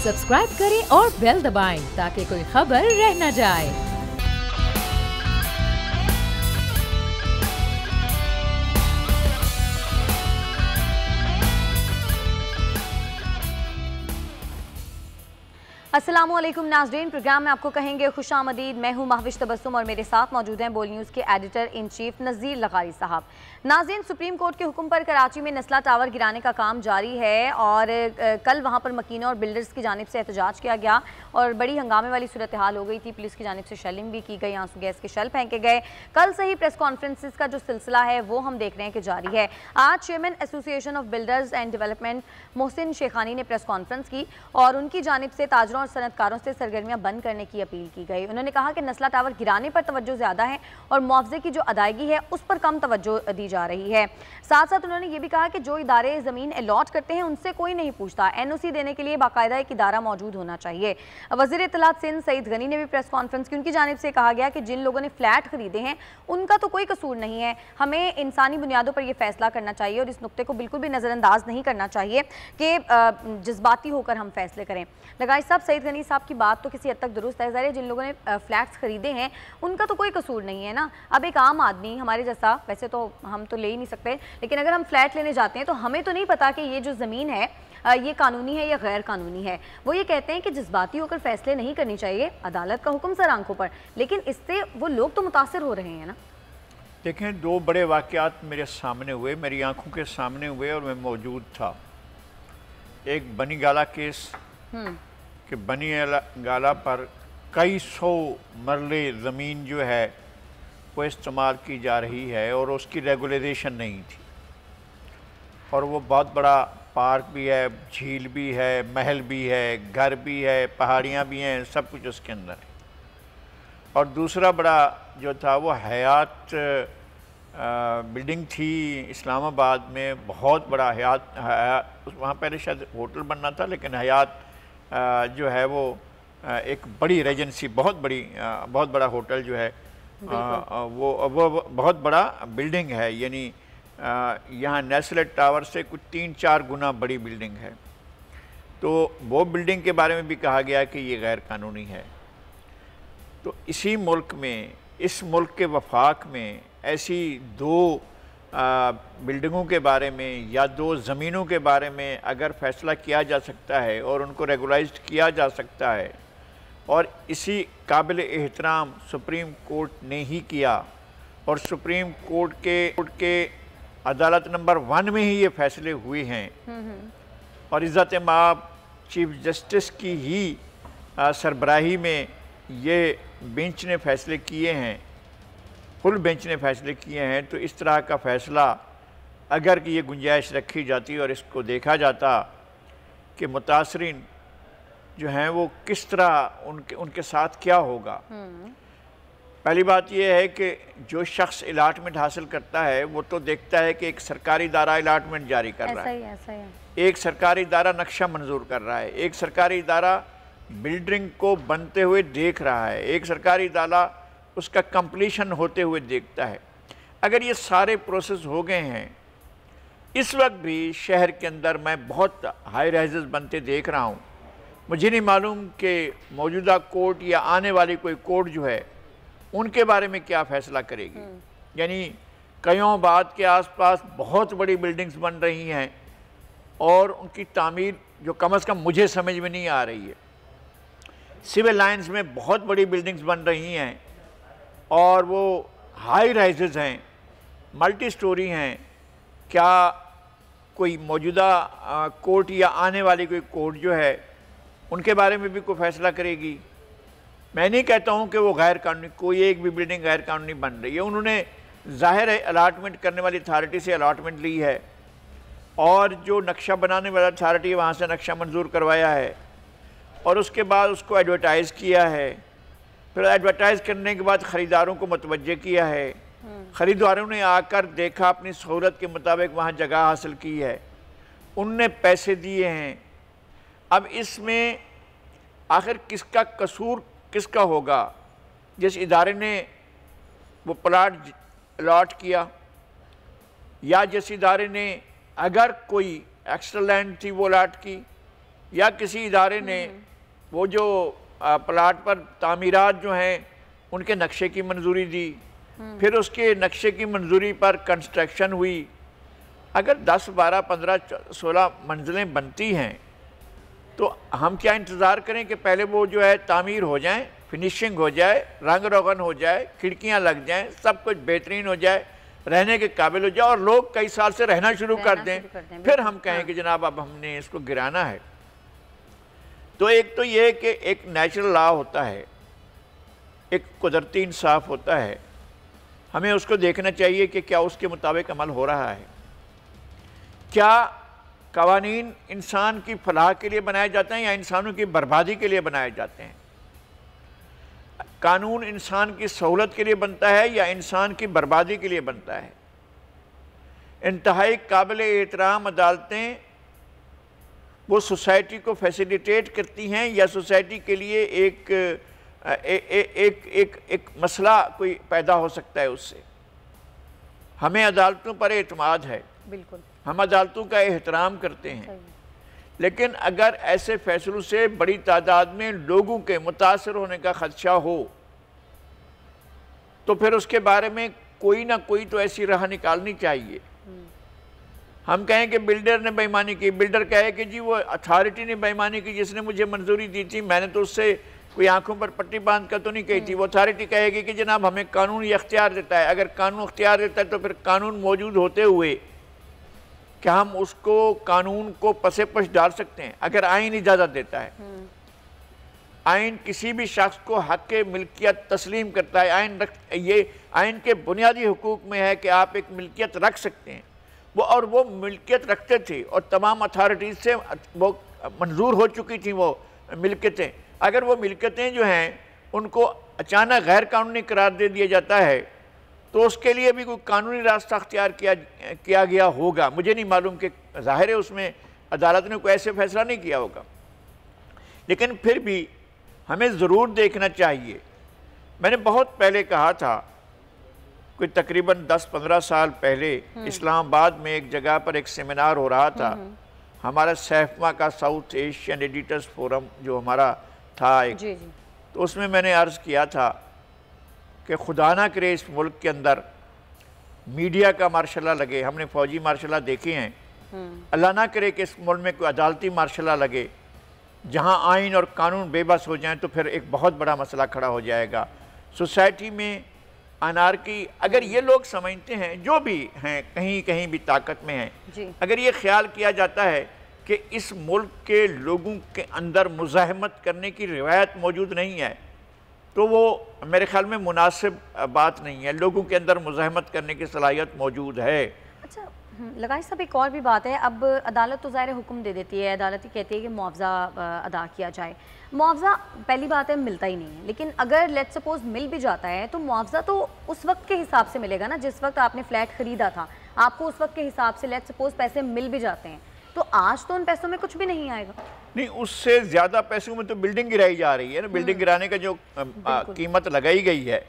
Subscribe करें और bell दबाएं ताकि कोई खबर रह न जाए। अस्सलामुअलैकुम नाज़रीन, प्रोग्राम में आपको कहेंगे खुशामदीद। मैं हूं महविश तबस्सुम और मेरे साथ मौजूद हैं बोल न्यूज़ के एडिटर इन चीफ नज़ीर लगारी साहब। नाज़रीन, सुप्रीम कोर्ट के हुक्म पर कराची में नस्ला टावर गिराने का काम जारी है और कल वहां पर मकीनों और बिल्डर्स की जानिब से एहतजाज किया गया और बड़ी हंगामे वाली सूरत हाल हो गई थी। पुलिस की जानिब से शेलिंग भी की गई, आंसू गैस के शेल फेंके गए। कल से ही प्रेस कॉन्फ्रेंसिस का जो सिलसिला है वो हम देख रहे हैं कि जारी है। आज chairman association of builders and development Mohsin Shekhani ने प्रेस कॉन्फ्रेंस की और उनकी जानिब से ताजरों और सनतकारों से सरगर्मियां बंद करने की अपील की गई। उन्होंने कहा कि नस्ला टावर गिराने पर तवज्जो ज्यादा है और मुआवजे की जो अदायगी है उस पर कम तवज्जो दी जा रही है। साथ साथ उन्होंने ये भी कहा कि जो इदारे जमीन अलॉट करते हैं उनसे कोई नहीं पूछता, एनओसी देने के लिए बाकायदा एक इदारा मौजूद होना चाहिए। वज़ीर इत्तलात सिंध सईद गनी ने भी प्रेस कॉन्फ्रेंस की। उनकी जानिब से कहा गया कि जिन लोगों ने फ्लैट खरीदे हैं उनका तो कोई कसूर नहीं है, हमें इंसानी बुनियादों पर यह फैसला करना चाहिए और इस नुक्ते को बिल्कुल भी नज़रअंदाज नहीं करना चाहिए कि जज्बाती होकर हम फैसले करें। लगाई साहब, सईद गनी साहब की बात तो किसी हद तक दुरुस्त है। ज़ाहिर है जिन लोगों ने फ्लैट्स खरीदे हैं उनका तो कोई कसूर नहीं है ना। अब एक आम आदमी हमारे जैसा, वैसे तो हम तो ले ही नहीं सकते, लेकिन अगर हम फ्लैट लेने जाते हैं तो हमें तो नहीं पता कि ये जो ज़मीन है ये कानूनी है या गैर कानूनी है। वो ये कहते हैं कि जज्बाती होकर फैसले नहीं करनी चाहिए, अदालत का हुक्म सर आंखों पर, लेकिन इससे वो लोग तो मुतासिर हो रहे हैं ना। देखें, दो बड़े वाक़यात मेरे सामने हुए, मेरी आंखों के सामने हुए और मैं मौजूद था। एक बनी गाला केस कि बनी गाला पर कई सौ मरले ज़मीन जो है वो इस्तेमाल की जा रही है और उसकी रेगुलराइजेशन नहीं थी, और वो बहुत बड़ा पार्क भी है, झील भी है, महल भी है, घर भी है, पहाड़ियाँ भी हैं, सब कुछ उसके अंदर है। और दूसरा बड़ा जो था वो हयात बिल्डिंग थी इस्लामाबाद में, बहुत बड़ा हयात वहाँ पहले शायद होटल बनना था, लेकिन हयात जो है वो एक बड़ी रेजेंसी, बहुत बड़ा होटल जो है वो बहुत बड़ा बिल्डिंग है, यानी यहाँ नेस्ले टावर से कुछ 3-4 गुना बड़ी बिल्डिंग है। तो वो बिल्डिंग के बारे में भी कहा गया कि ये गैर कानूनी है। तो इसी मुल्क में, इस मुल्क के वफाक में ऐसी दो बिल्डिंगों के बारे में या दो ज़मीनों के बारे में अगर फ़ैसला किया जा सकता है और उनको रेगुलाइज्ड किया जा सकता है, और इसी काबिल एहतराम सुप्रीम कोर्ट ने ही किया, और सुप्रीम कोर्ट के अदालत नंबर 1 में ही ये फ़ैसले हुए हैं, और इज़्ज़त माब चीफ जस्टिस की ही सरबराही में ये बेंच ने फ़ैसले किए हैं, फुल बेंच ने फ़ैसले किए हैं। तो इस तरह का फ़ैसला अगर कि ये गुंजाइश रखी जाती और इसको देखा जाता कि मुतासरीन जो हैं वो किस तरह उनके साथ क्या होगा। पहली बात यह है कि जो शख्स अलाटमेंट हासिल करता है वो तो देखता है कि एक सरकारी इदारा अलाटमेंट जारी कर रहा है, ऐसा ही है। एक सरकारी इदारा नक्शा मंजूर कर रहा है, एक सरकारी इदारा बिल्डिंग को बनते हुए देख रहा है, एक सरकारी इदारा उसका कंप्लीशन होते हुए देखता है। अगर ये सारे प्रोसेस हो गए हैं, इस वक्त भी शहर के अंदर मैं बहुत हाई राइजेस बनते देख रहा हूँ, मुझे नहीं मालूम कि मौजूदा कोर्ट या आने वाली कोई कोर्ट जो है उनके बारे में क्या फ़ैसला करेगी। यानी कयोंबाद के आसपास बहुत बड़ी बिल्डिंग्स बन रही हैं और उनकी तामीर जो कम से कम मुझे समझ में नहीं आ रही है। सिविल लाइन्स में बहुत बड़ी बिल्डिंग्स बन रही हैं और वो हाई राइजेस हैं, मल्टी स्टोरी हैं। क्या कोई मौजूदा कोर्ट या आने वाली कोई कोर्ट जो है उनके बारे में भी कोई फ़ैसला करेगी? मैं नहीं कहता हूँ कि वो गैर कानूनी, कोई एक भी बिल्डिंग गैर कानूनी बन रही है। उन्होंने ज़ाहिर है अलाटमेंट करने वाली अथॉरिटी से अलाटमेंट ली है और जो नक्शा बनाने वाला अथॉरिटी है वहाँ से नक्शा मंजूर करवाया है और उसके बाद उसको एडवर्टाइज़ किया है। फिर एडवर्टाइज़ करने के बाद ख़रीदारों को मुतवज्जे किया है, ख़रीदारों ने आकर देखा, अपनी सहूलत के मुताबिक वहाँ जगह हासिल की है, उनने पैसे दिए हैं। अब इसमें आखिर किसका कसूर किसका होगा? जिस इदारे ने वो प्लाट अलॉट किया या जिस इदारे ने, अगर कोई एक्स्ट्रा लैंड थी वो अलॉट की, या किसी इदारे ने वो जो प्लाट पर तामीरात जो हैं उनके नक्शे की मंजूरी दी, फिर उसके नक्शे की मंजूरी पर कंस्ट्रक्शन हुई। अगर 10, 12, 15, 16 मंजिलें बनती हैं तो हम क्या इंतज़ार करें कि पहले वो जो है तामीर हो जाए, फिनिशिंग हो जाए, रंग रोगन हो जाए, खिड़कियां लग जाएं, सब कुछ बेहतरीन हो जाए, रहने के काबिल हो जाए और लोग कई साल से रहना शुरू कर दें, फिर हम कहें कि जनाब अब हमने इसको गिराना है। तो एक तो ये कि एक नेचुरल लॉ होता है, एक कुदरती इंसाफ होता है, हमें उसको देखना चाहिए कि क्या उसके मुताबिक अमल हो रहा है। क्या कवानीन इंसान की फलाह के लिए बनाए जाते हैं या इंसानों की बर्बादी के लिए बनाए जाते हैं? कानून इंसान की सहूलत के लिए बनता है या इंसान की बर्बादी के लिए बनता है? इंतहाई काबिल एहतराम अदालतें वो सोसाइटी को फैसिलिटेट करती हैं या सोसाइटी के लिए एक मसला कोई पैदा हो सकता है उससे? हमें अदालतों पर एतमाद है, बिल्कुल, हम अदालतों का एहतराम करते हैं, लेकिन अगर ऐसे फैसलों से बड़ी तादाद में लोगों के मुतासर होने का खदशा हो तो फिर उसके बारे में कोई ना कोई तो ऐसी राह निकालनी चाहिए। हम कहें कि बिल्डर ने बेईमानी की, बिल्डर कहे कि जी वो अथॉरिटी ने बेईमानी की जिसने मुझे मंजूरी दी थी, मैंने तो उससे कोई आंखों पर पट्टी बांध कर तो नहीं कही थी। वो अथॉरिटी कहेगी कि जनाब हमें कानून ये अख्तियार देता है। अगर कानून अख्तियार देता है तो फिर कानून मौजूद होते हुए क्या हम उसको कानून को पसे पश डाल सकते हैं? अगर आइन इजाज़त देता है, आइन किसी भी शख्स को हक के मिल्कियत तस्लीम करता है, ये आइन के बुनियादी हुकूक में है कि आप एक मिल्कियत रख सकते हैं, वो मिल्कियत रखते थे और तमाम अथॉरिटीज़ से वो मंजूर हो चुकी थी वो मिल्कियतें। अगर वो मिल्कियतें जो हैं उनको अचानक गैर कानूनी करार दे दिया जाता है तो उसके लिए भी कोई कानूनी रास्ता अख्तियार किया गया होगा। मुझे नहीं मालूम कि ज़ाहिर है उसमें अदालत ने कोई ऐसे फैसला नहीं किया होगा, लेकिन फिर भी हमें ज़रूर देखना चाहिए। मैंने बहुत पहले कहा था, कोई तकरीबन 10-15 साल पहले इस्लामाबाद में एक जगह पर एक सेमिनार हो रहा था, हमारा सैफमा का साउथ एशियन एडिटर्स फोरम जो हमारा था एक, तो उसमें मैंने अर्ज़ किया था कि खुदा ना करे इस मुल्क के अंदर मीडिया का मार्शल लगे। हमने फ़ौजी मार्शल देखे हैं, अल्लाह ना करे कि इस मुल्क में कोई अदालती मार्शल लगे जहां आइन और कानून बेबस हो जाएं, तो फिर एक बहुत बड़ा मसला खड़ा हो जाएगा। सोसाइटी में अनारकी, अगर ये लोग समझते हैं, जो भी हैं कहीं कहीं भी ताकत में हैं, अगर ये ख्याल किया जाता है कि इस मुल्क के लोगों के अंदर मुज़ाहमत करने की रिवायत मौजूद नहीं है, तो वो मेरे ख्याल में मुनासिब बात नहीं है। लोगों के अंदर मुज़ाहमत करने की सलाहियत मौजूद है। अच्छा लगाई साहब, एक और भी बात है, अब अदालत तो ज़ाहिर हुक्म दे देती है, अदालत ही कहती है कि मुआवजा अदा किया जाए। मुआवजा पहली बात है मिलता ही नहीं है, लेकिन अगर लेट सपोज मिल भी जाता है तो मुआवजा तो उस वक्त के हिसाब से मिलेगा ना, जिस वक्त आपने फ्लैट ख़रीदा था, आपको उस वक्त के हिसाब से लेट सपोज पैसे मिल भी जाते हैं, तो आज तो उन पैसों में कुछ भी नहीं आएगा। नहीं, उससे ज़्यादा पैसों में तो बिल्डिंग गिराई जा रही है ना। बिल्डिंग गिराने का जो कीमत लगाई गई है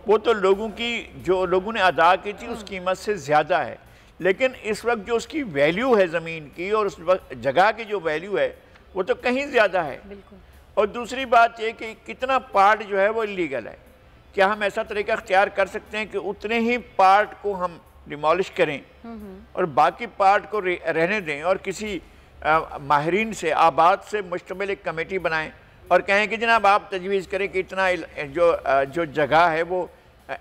वो तो लोगों की, जो लोगों ने अदा की थी उस कीमत से ज़्यादा है, लेकिन इस वक्त जो उसकी वैल्यू है ज़मीन की और उस वक्त जगह की जो वैल्यू है वो तो कहीं ज़्यादा है। और दूसरी बात ये कि कितना पार्ट जो है वो इलीगल है। क्या हम ऐसा तरीका अख्तियार कर सकते हैं कि उतने ही पार्ट को हम डिमोलिश करें और बाकी पार्ट को रहने दें और किसी माहिरीन से, आबाद से मुश्तमिल एक कमेटी बनाएं और कहें कि जनाब आप तजवीज़ करें कि इतना जो जगह है वो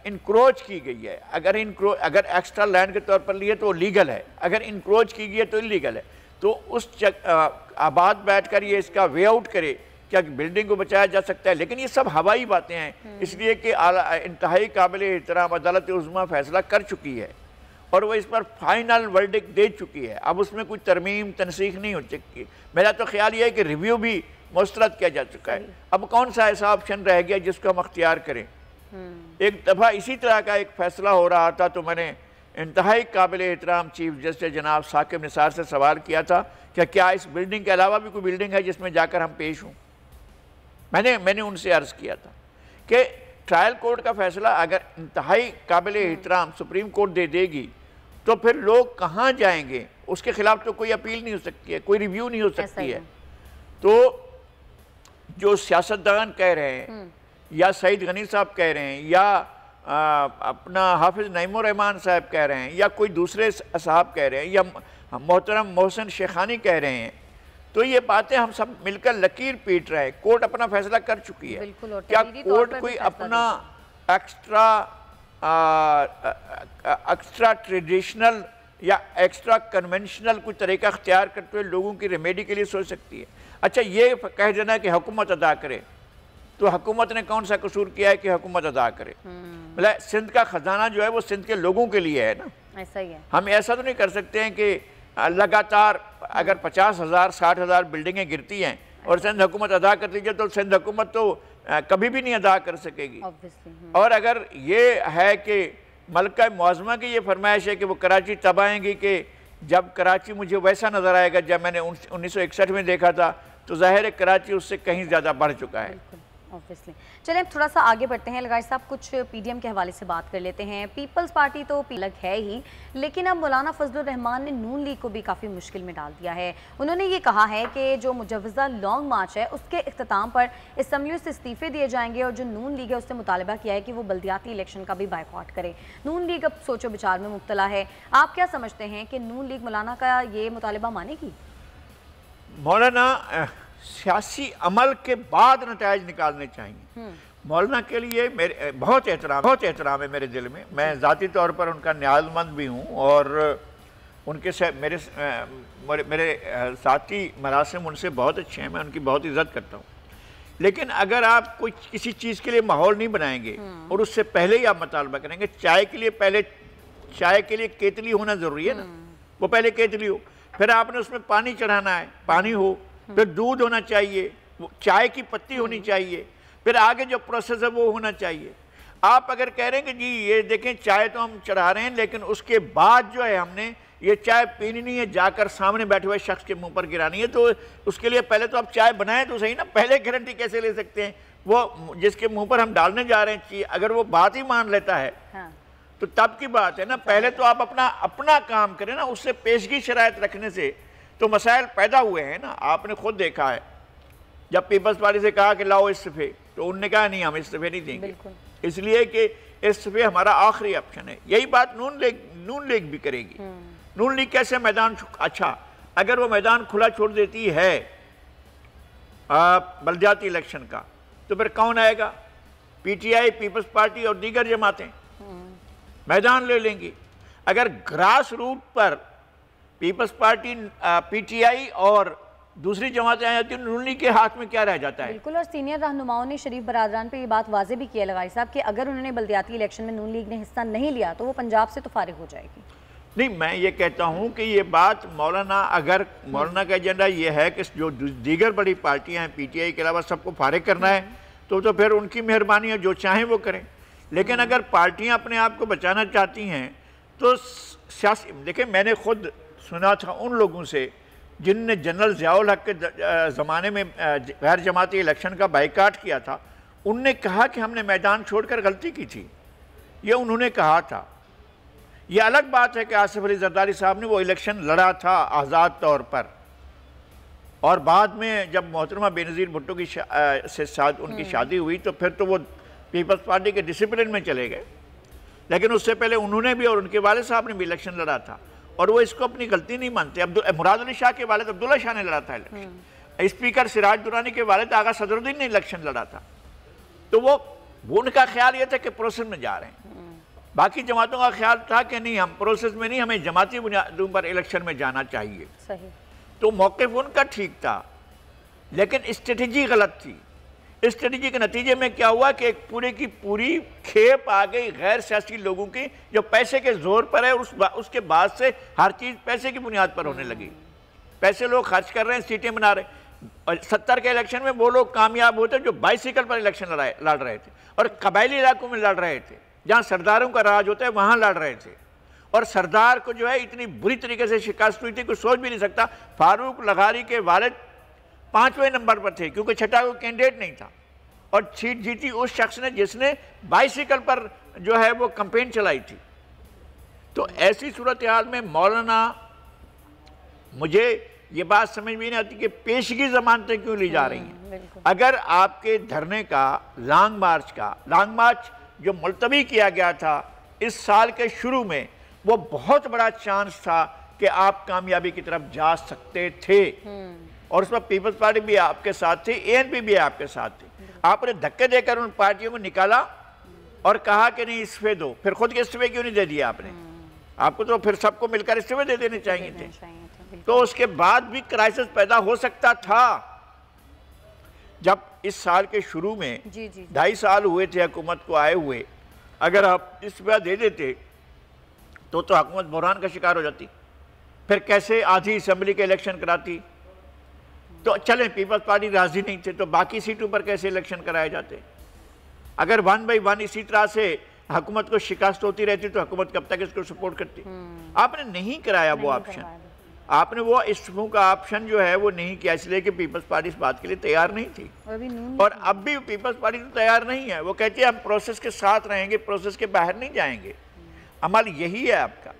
इनक्रोच की गई है। अगर एक्स्ट्रा लैंड के तौर पर लिए तो लीगल है, अगर इनक्रोच की गई है तो इलीगल है। तो उस आबाद बैठकर ये इसका वे आउट करे, क्या बिल्डिंग को बचाया जा सकता है? लेकिन ये सब हवाई बातें हैं, इसलिए कि इंतहाई काबिल एहतराम अदालत उज़्मा फैसला कर चुकी है और वो इस पर फाइनल वर्डिक्ट दे चुकी है। अब उसमें कोई तरमीम तनसीख नहीं हो सकती। मेरा तो ख्याल ये है कि रिव्यू भी मुस्तरद किया जा चुका है। अब कौन सा ऐसा ऑप्शन रह गया जिसको हम अख्तियार करें? एक दफ़ा इसी तरह का एक फ़ैसला हो रहा था तो मैंने इंतहाई काबिल एहतराम चीफ जस्टिस जनाब साकिब निसार से सवाल किया था कि क्या इस बिल्डिंग के अलावा भी कोई बिल्डिंग है जिसमें जाकर हम पेश हों। मैंने उनसे अर्ज़ किया था कि ट्रायल कोर्ट का फ़ैसला अगर इंतहाई काबिल एहतराम सुप्रीम कोर्ट दे देगी तो फिर लोग कहाँ जाएंगे? उसके ख़िलाफ़ तो कोई अपील नहीं हो सकती है, कोई रिव्यू नहीं हो सकती है। तो जो सियासतदान कह रहे हैं या सईद गनी साहब कह रहे हैं या अपना हाफिज नईमुर रहमान साहब कह रहे हैं या कोई दूसरे साहब कह रहे हैं या मोहतरम मोहसिन शेखानी कह रहे हैं, तो ये बातें हम सब मिलकर लकीर पीट रहे हैं। कोर्ट अपना फैसला कर चुकी है। क्या कोर्ट कोई अपना एक्स्ट्रा ट्रेडिशनल या एक्स्ट्रा कन्वेंशनल कोई तरीका अख्तियार करते हुए लोगों की रेमेडी के लिए सोच सकती है? अच्छा, ये कह देना कि हुकूमत अदा करे, तो हुकूमत ने कौन सा कसूर किया है कि हुकूमत अदा करे? मतलब सिंध का खजाना जो है वो सिंध के लोगों के लिए है ना, ऐसा ही है। हम ऐसा तो नहीं कर सकते हैं कि लगातार अगर 50,000 60,000 बिल्डिंगें गिरती हैं और सिंध हुकूमत अदा कर लीजिए तो सिंध हुकूमत तो कभी भी नहीं अदा कर सकेगी। और अगर ये है कि मलका मुआज़मा की ये फरमाइश है कि वो कराची तब आएंगी कि जब कराची मुझे वैसा नज़र आएगा जब मैंने 1961 में देखा था, तो ज़ाहिर है कराची उससे कहीं ज़्यादा बढ़ चुका है। ऑब्वियसली। चलें थोड़ा सा आगे बढ़ते हैं। लगाई साहब, कुछ पीडीएम के हवाले से बात कर लेते हैं। पीपल्स पार्टी तो अलग है ही, लेकिन अब मौलाना फजलुर रहमान ने नून लीग को भी काफ़ी मुश्किल में डाल दिया है। उन्होंने ये कहा है कि जो मुजव्वज़ा लॉन्ग मार्च है उसके इख्तिताम पर असम्बलियों से इस्तीफ़े दिए जाएंगे और जो नून लीग है उससे मुतालबा किया है कि वो बल्दियाती इलेक्शन का भी बायकॉट करे। नून लीग अब सोचो विचार में मुब्तला है। आप क्या समझते हैं कि नून लीग मौलाना का ये मुतालबा मानेगी? मौलाना सियासी अमल के बाद नताइज निकालने चाहिए। मौलाना के लिए मेरे बहुत एहतराम है मेरे दिल में। मैं ज़ाती तौर पर उनका न्याज़मंद भी हूँ और उनके से मेरे साथी मरासिम उनसे बहुत अच्छे हैं, मैं उनकी बहुत इज़्ज़त करता हूँ। लेकिन अगर आप कोई किसी चीज़ के लिए माहौल नहीं बनाएंगे और उससे पहले ही आप मुतालबा करेंगे, चाय के लिए पहले चाय के लिए केतली होना ज़रूरी है ना, वो पहले केतली हो, फिर आपने उसमें पानी चढ़ाना है, पानी हो, फिर दूध होना चाहिए, चाय की पत्ती होनी चाहिए, फिर आगे जो प्रोसेस है वो होना चाहिए। आप अगर कह रहे हैं कि जी ये देखें चाय तो हम चढ़ा रहे हैं लेकिन उसके बाद जो है हमने ये चाय पीनी नहीं है, जाकर सामने बैठे हुए शख्स के मुंह पर गिरानी है, तो उसके लिए पहले तो आप चाय बनाएं तो सही ना। पहले गारंटी कैसे ले सकते हैं? वो जिसके मुंह पर हम डालने जा रहे हैं अगर वो बात ही मान लेता है तो तब की बात है ना। पहले तो आप अपना काम करें ना, उससे पेशगी शरायत रखने से तो मसाइल पैदा हुए हैं ना। आपने खुद देखा है जब पीपल्स पार्टी से कहा कि लाओ इस्तीफे, तो उन्होंने कहा नहीं हम इस्तीफे नहीं देंगे, इसलिए कि इस्तीफे हमारा आखिरी ऑप्शन है। यही बात नून लीग भी करेगी। नून लीग कैसे मैदान, अच्छा अगर वो मैदान खुला छोड़ देती है बल्दियाती इलेक्शन का, तो फिर कौन आएगा? पीटीआई, पीपल्स पार्टी और दीगर जमातें मैदान ले लेंगी। अगर ग्रास रूट पर पीपल्स पार्टी, पीटीआई और दूसरी जमातें आ जाती हैं, नून लीग के हाथ में क्या रह जाता है? बिल्कुल। और सीनियर रहनुमाओं ने शरीफ बरादरान पे ये बात वाजे भी किया लगाई साहब कि अगर उन्होंने बल्दियाती इलेक्शन में नून लीग ने हिस्सा नहीं लिया तो वो पंजाब से तो फारिग हो जाएगी। नहीं, मैं ये कहता हूँ कि ये बात अगर मौलाना का एजेंडा ये है कि जो दीगर बड़ी पार्टियाँ हैं पीटीआई के अलावा सबको फारिग करना है, तो फिर उनकी मेहरबानी है, जो चाहें वो करें। लेकिन अगर पार्टियाँ अपने आप को बचाना चाहती हैं तो सियासी, देखिए मैंने खुद सुना था उन लोगों से जिनने जनरल ज़ियाउल हक के ज़माने में गैर जमाती इलेक्शन का बाइकाट किया था, उनने कहा कि हमने मैदान छोड़कर गलती की थी, ये उन्होंने कहा था। ये अलग बात है कि आसिफ अली जरदारी साहब ने वो इलेक्शन लड़ा था आज़ाद तौर पर, और बाद में जब मोहतरमा बेनज़ीर भुट्टो की उनकी शादी हुई तो फिर तो वो पीपल्स पार्टी के डिसिप्लिन में चले गए। लेकिन उससे पहले उन्होंने भी और उनके वाले साहब ने भी इलेक्शन लड़ा था और वो इसको अपनी गलती नहीं मानते। मुराद अली शाह के वालिद अब्दुल्ला शाह ने लड़ा था इलेक्शन, स्पीकर सिराज दुरानी के वालिद आगा सदरुद्दीन ने इलेक्शन लड़ा था। तो वो उनका ख्याल ये था कि प्रोसेस में जा रहे हैं। बाकी जमातों का ख्याल था कि नहीं, हम प्रोसेस में नहीं, हमें जमाती बुनियादों पर इलेक्शन में जाना चाहिए। सही। तो मौक़िफ़ उनका ठीक था लेकिन स्ट्रेटजी गलत थी। स्ट्रेटजी के नतीजे में क्या हुआ कि एक पूरी की पूरी खेप आ गई गैर सियासी लोगों की, जो पैसे के जोर पर है, और उसके बाद से हर चीज़ पैसे की बुनियाद पर होने लगी। पैसे लोग खर्च कर रहे हैं, सीटें बना रहे हैं। और 70 के इलेक्शन में वो लोग कामयाब होते जो बाइसिकल पर इलेक्शन लड़ रहे थे और कबायली इलाकों में लड़ रहे थे, जहाँ सरदारों का राज होता है वहाँ लड़ रहे थे। और सरदार को जो है इतनी बुरी तरीके से शिकस्त हुई थी, कोई सोच भी नहीं सकता। फारूक लगारी के वालिद 5वें नंबर पर थे क्योंकि छठा कोई कैंडिडेट नहीं था, और सीट जीती उस शख्स ने जिसने बाइसिकल पर जो है वो कैंपेन चलाई थी। तो ऐसी सूरत हाल में मौलाना, मुझे ये बात समझ में नहीं आती कि पेशगी जमानतें क्यों ली जा रही हैं। अगर आपके धरने का लॉन्ग मार्च जो मुलतवी किया गया था इस साल के शुरू में, वो बहुत बड़ा चांस था कि आप कामयाबी की तरफ जा सकते थे, और उसमें पीपल्स पार्टी भी आपके साथ थी, ANP भी आपके साथ थी। आपने धक्के देकर उन पार्टियों को निकाला और कहा कि नहीं इस्तीफे दो, फिर खुद के इस्तीफे क्यों नहीं दे दिया आपने? आपको तो फिर सबको मिलकर इस्तीफे दे देने चाहिए थे। तो उसके बाद भी क्राइसिस पैदा हो सकता था। जब इस साल के शुरू में 2.5 साल हुए थे हुकूमत को आए हुए, अगर आप इस्तीफा दे देते तो हुकूमत बहरान का शिकार हो जाती, फिर कैसे आधी असेंबली के इलेक्शन कराती। तो चलें पीपल्स पार्टी राजी नहीं थे तो बाकी सीटों पर कैसे इलेक्शन कराए जाते? अगर 1 by 1 इसी तरह से हुकूमत को शिकस्त होती रहती तो हुकूमत कब तक इसको सपोर्ट करती? आपने नहीं कराया वो ऑप्शन, आपने वो इस्तीफों का ऑप्शन जो है वो नहीं किया, इसलिए कि पीपल्स पार्टी इस बात के लिए तैयार नहीं थी। और अब भी पीपल्स पार्टी तो तैयार नहीं है। वो कहती है हम प्रोसेस के साथ रहेंगे, प्रोसेस के बाहर नहीं जाएंगे। अमल यही है आपका।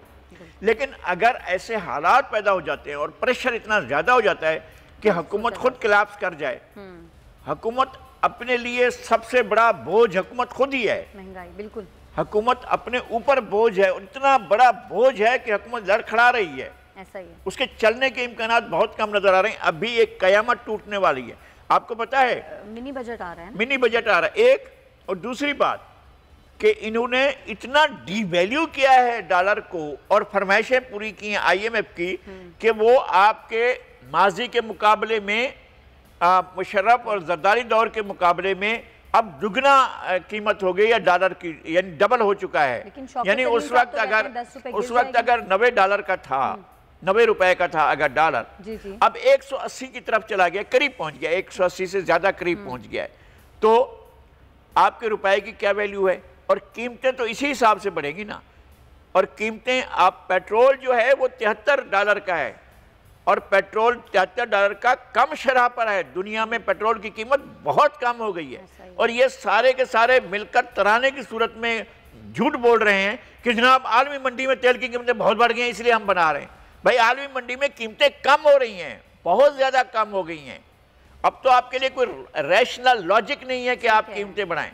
लेकिन अगर ऐसे हालात पैदा हो जाते हैं और प्रेशर इतना ज्यादा हो जाता है कि हुकूमत खुद कोलैप्स कर जाए, हुकूमत अपने लिए सबसे बड़ा बोझ हुकूमत खुद ही है। महंगाई, बिल्कुल हुकूमत अपने ऊपर बोझ है, इतना बड़ा बोझ है कि हुकूमत लड़खड़ा रही है, ऐसा ही है। उसके चलने के इम्कानात बहुत कम नजर आ रहे हैं। अभी एक कयामत टूटने वाली है। आपको पता है मिनी बजट आ रहा है, मिनी बजट आ रहा है एक, और दूसरी बात कि इन्होंने इतना डीवैल्यू किया है डॉलर को और फरमाइशें पूरी की हैं IMF की कि वो आपके माजी के मुकाबले में मुशर्रफ और जरदारी दौर के मुकाबले में अब दुगना कीमत हो गई है डॉलर की, यानी डबल हो चुका है। यानी उस वक्त अगर $90 का था, 90 रुपए का था अगर डॉलर, अब 180 की तरफ चला गया, करीब पहुंच गया, 180 से ज्यादा करीब पहुंच गया है। तो आपके रुपए की क्या वैल्यू है? और कीमतें तो इसी हिसाब से बढ़ेंगी ना। और कीमतें, आप पेट्रोल जो है वो $73 का है और पेट्रोल $73 का कम शरह पर है। दुनिया में पेट्रोल की कीमत बहुत कम हो गई है और ये सारे के सारे मिलकर तराने की सूरत में झूठ बोल रहे हैं कि जनाब आलमी मंडी में तेल की कीमतें बहुत बढ़ गई हैं इसलिए हम बना रहे हैं। भाई आलमी मंडी में कीमतें कम हो रही हैं, बहुत ज्यादा कम हो गई हैं। अब तो आपके लिए कोई रैशनल लॉजिक नहीं है कि आप कीमतें बढ़ाएं,